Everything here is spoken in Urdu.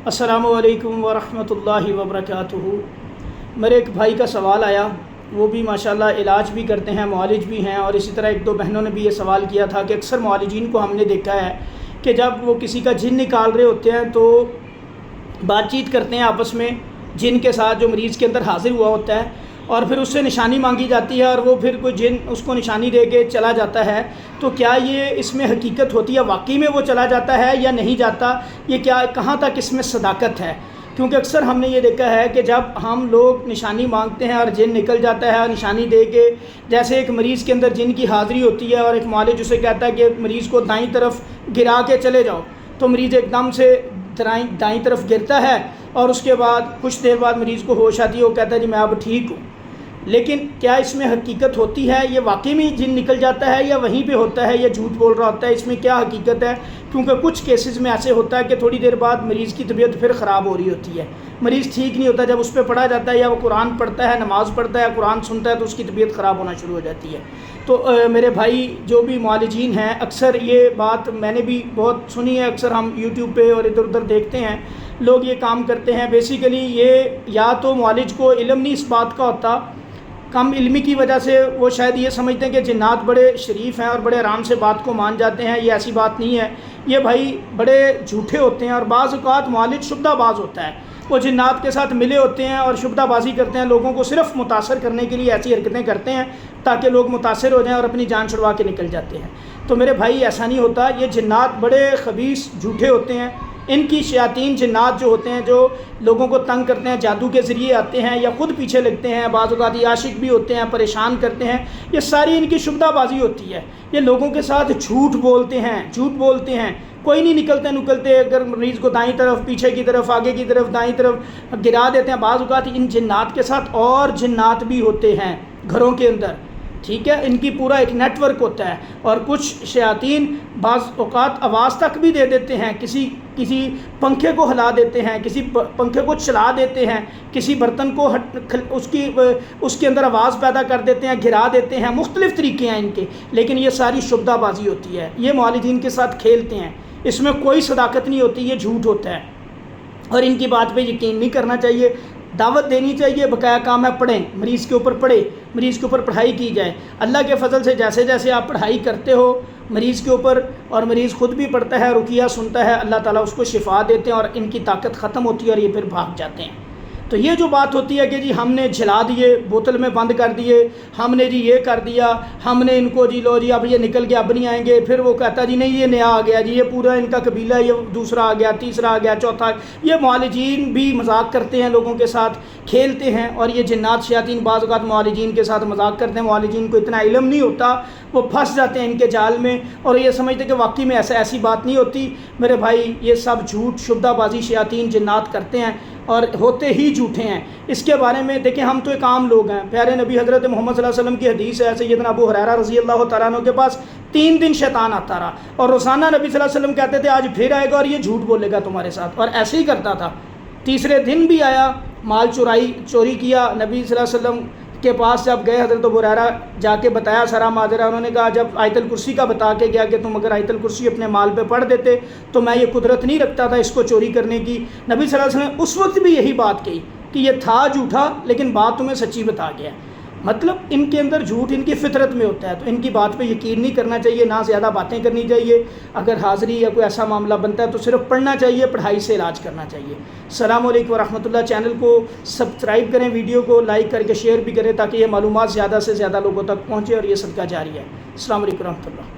السلام علیکم ورحمۃ اللہ وبرکاتہ۔ میرے ایک بھائی کا سوال آیا، وہ بھی ماشاءاللہ علاج بھی کرتے ہیں، معالج بھی ہیں، اور اسی طرح ایک دو بہنوں نے بھی یہ سوال کیا تھا کہ اکثر معالجین کو ہم نے دیکھا ہے کہ جب وہ کسی کا جن نکال رہے ہوتے ہیں تو بات چیت کرتے ہیں آپس میں جن کے ساتھ جو مریض کے اندر حاضر ہوا ہوتا ہے، اور پھر اس سے نشانی مانگی جاتی ہے اور وہ پھر کوئی جن اس کو نشانی دے کے چلا جاتا ہے۔ تو کیا یہ اس میں حقیقت ہوتی ہے، واقعی میں وہ چلا جاتا ہے یا نہیں جاتا؟ یہ کیا کہاں تک اس میں صداقت ہے؟ کیونکہ اکثر ہم نے یہ دیکھا ہے کہ جب ہم لوگ نشانی مانگتے ہیں اور جن نکل جاتا ہے اور نشانی دے کے، جیسے ایک مریض کے اندر جن کی حاضری ہوتی ہے اور ایک معالج اسے کہتا ہے کہ مریض کو دائیں طرف گرا کے چلے جاؤ، تو مریض ایک دم سے دائیں طرف گرتا ہے اور اس کے بعد کچھ دیر بعد مریض کو ہوش آتی ہے، وہ کہتا ہے جی میں اب ٹھیک ہوں۔ لیکن کیا اس میں حقیقت ہوتی ہے؟ یہ واقعی میں جن نکل جاتا ہے یا وہیں پہ ہوتا ہے یا جھوٹ بول رہا ہوتا ہے؟ اس میں کیا حقیقت ہے؟ کیونکہ کچھ کیسز میں ایسے ہوتا ہے کہ تھوڑی دیر بعد مریض کی طبیعت پھر خراب ہو رہی ہوتی ہے، مریض ٹھیک نہیں ہوتا، جب اس پہ پڑھا جاتا ہے یا وہ قرآن پڑھتا ہے، نماز پڑھتا ہے، قرآن سنتا ہے، تو اس کی طبیعت خراب ہونا شروع ہو جاتی ہے۔ تو میرے بھائی جو بھی معالجین ہیں، اکثر یہ بات میں نے بھی بہت سنی ہے، اکثر ہم یوٹیوب پہ اور ادھر ادھر دیکھتے ہیں لوگ یہ کام کرتے ہیں۔ بیسیکلی یہ یا تو معالج کو علم نہیں اس بات کا ہوتا، کم علمی کی وجہ سے وہ شاید یہ سمجھتے ہیں کہ جنات بڑے شریف ہیں اور بڑے آرام سے بات کو مان جاتے ہیں۔ یہ ایسی بات نہیں ہے، یہ بھائی بڑے جھوٹے ہوتے ہیں، اور بعض اوقات معالج شبدہ باز ہوتا ہے، وہ جنات کے ساتھ ملے ہوتے ہیں اور شبدہ بازی کرتے ہیں، لوگوں کو صرف متاثر کرنے کے لیے ایسی حرکتیں کرتے ہیں تاکہ لوگ متاثر ہو جائیں اور اپنی جان چھڑوا کے نکل جاتے ہیں۔ تو میرے بھائی ایسا نہیں ہوتا، یہ جنات بڑے خبیث جھوٹے ہوتے ہیں۔ ان کی شیاطین جنات جو ہوتے ہیں، جو لوگوں کو تنگ کرتے ہیں، جادو کے ذریعے آتے ہیں یا خود پیچھے لگتے ہیں، بعض اوقات یہ عاشق بھی ہوتے ہیں، پریشان کرتے ہیں، یہ ساری ان کی شبدہ بازی ہوتی ہے۔ یہ لوگوں کے ساتھ جھوٹ بولتے ہیں، کوئی نہیں نکلتے، اگر مریض کو دائیں طرف، پیچھے کی طرف، آگے کی طرف، دائیں طرف گرا دیتے ہیں۔ بعض اوقات ان جنات کے ساتھ اور جنات بھی ہوتے ہیں گھروں کے اندر، ٹھیک ہے، ان کی پورا ایک نیٹ ورک ہوتا ہے، اور کچھ شیاطین بعض اوقات آواز تک بھی دے دیتے ہیں، کسی پنکھے کو ہلا دیتے ہیں، کسی پنکھے کو چلا دیتے ہیں، کسی برتن کو اس کے اندر آواز پیدا کر دیتے ہیں، گرا دیتے ہیں، مختلف طریقے ہیں ان کے، لیکن یہ ساری شبدہ بازی ہوتی ہے۔ یہ معالجین کے ساتھ کھیلتے ہیں، اس میں کوئی صداقت نہیں ہوتی، یہ جھوٹ ہوتا ہے، اور ان کی بات پہ یقین نہیں کرنا چاہیے۔ دعوت دینی چاہیے، بقایا کام ہے پڑھیں، مریض کے اوپر پڑھیں، مریض کے اوپر پڑھائی کی جائے۔ اللہ کے فضل سے جیسے جیسے آپ پڑھائی کرتے ہو مریض کے اوپر، اور مریض خود بھی پڑھتا ہے، رقیہ سنتا ہے، اللہ تعالیٰ اس کو شفا دیتے ہیں اور ان کی طاقت ختم ہوتی ہے اور یہ پھر بھاگ جاتے ہیں۔ تو یہ جو بات ہوتی ہے کہ جی ہم نے جھلا دیے، بوتل میں بند کر دیے، ہم نے جی یہ کر دیا، ہم نے ان کو جی لو جی اب یہ نکل گیا، اب نہیں آئیں گے، پھر وہ کہتا جی نہیں یہ نیا آ گیا جی، یہ پورا ان کا قبیلہ، یہ دوسرا آ گیا، تیسرا آ گیا، چوتھا۔ یہ معالجین بھی مذاق کرتے ہیں، لوگوں کے ساتھ کھیلتے ہیں، اور یہ جنات شیاطین بعض اوقات معالجین کے ساتھ مذاق کرتے ہیں۔ معالجین کو اتنا علم نہیں ہوتا، وہ پھنس جاتے ہیں ان کے جال میں، اور یہ سمجھتے ہیں کہ واقعی میں ایسی بات نہیں ہوتی۔ میرے بھائی یہ سب جھوٹ شبدہ بازی شیاطین جنات کرتے ہیں اور ہوتے ہی جھوٹے ہیں۔ اس کے بارے میں دیکھیں، ہم تو ایک عام لوگ ہیں، پیارے نبی حضرت محمد صلی اللہ علیہ وسلم کی حدیث ہے، سیدنا ابو ہریرہ رضی اللہ تعالیٰ عنہ کے پاس 3 دن شیطان آتا رہا، اور روزانہ نبی صلی اللہ علیہ وسلم کہتے تھے آج پھر آئے گا اور یہ جھوٹ بولے گا تمہارے ساتھ، اور ایسے ہی کرتا تھا۔ تیسرے دن بھی آیا، مال چوری کیا، نبی صلی اللہ علیہ وسلم کے پاس جب گئے، حضرت ابو ہریرہ جا کے بتایا سارا ماجرا، انہوں نے کہا جب آیت الکرسی کا بتا کے گیا کہ تم اگر آیت الکرسی اپنے مال پہ پڑھ دیتے تو میں یہ قدرت نہیں رکھتا تھا اس کو چوری کرنے کی۔ نبی صلی اللہ علیہ وسلم نے اس وقت بھی یہی بات کہی کہ یہ تھا جھوٹا لیکن بات تمہیں سچی بتا گیا۔ مطلب ان کے اندر جھوٹ ان کی فطرت میں ہوتا ہے، تو ان کی بات پہ یقین نہیں کرنا چاہیے، نہ زیادہ باتیں کرنی چاہیے۔ اگر حاضری یا کوئی ایسا معاملہ بنتا ہے تو صرف پڑھنا چاہیے، پڑھائی سے علاج کرنا چاہیے۔ السلام علیکم ورحمۃ اللہ۔ چینل کو سبسکرائب کریں، ویڈیو کو لائک کر کے شیئر بھی کریں تاکہ یہ معلومات زیادہ سے زیادہ لوگوں تک پہنچے اور یہ صدقہ جاری ہے۔ السلام علیکم ورحمۃ اللہ۔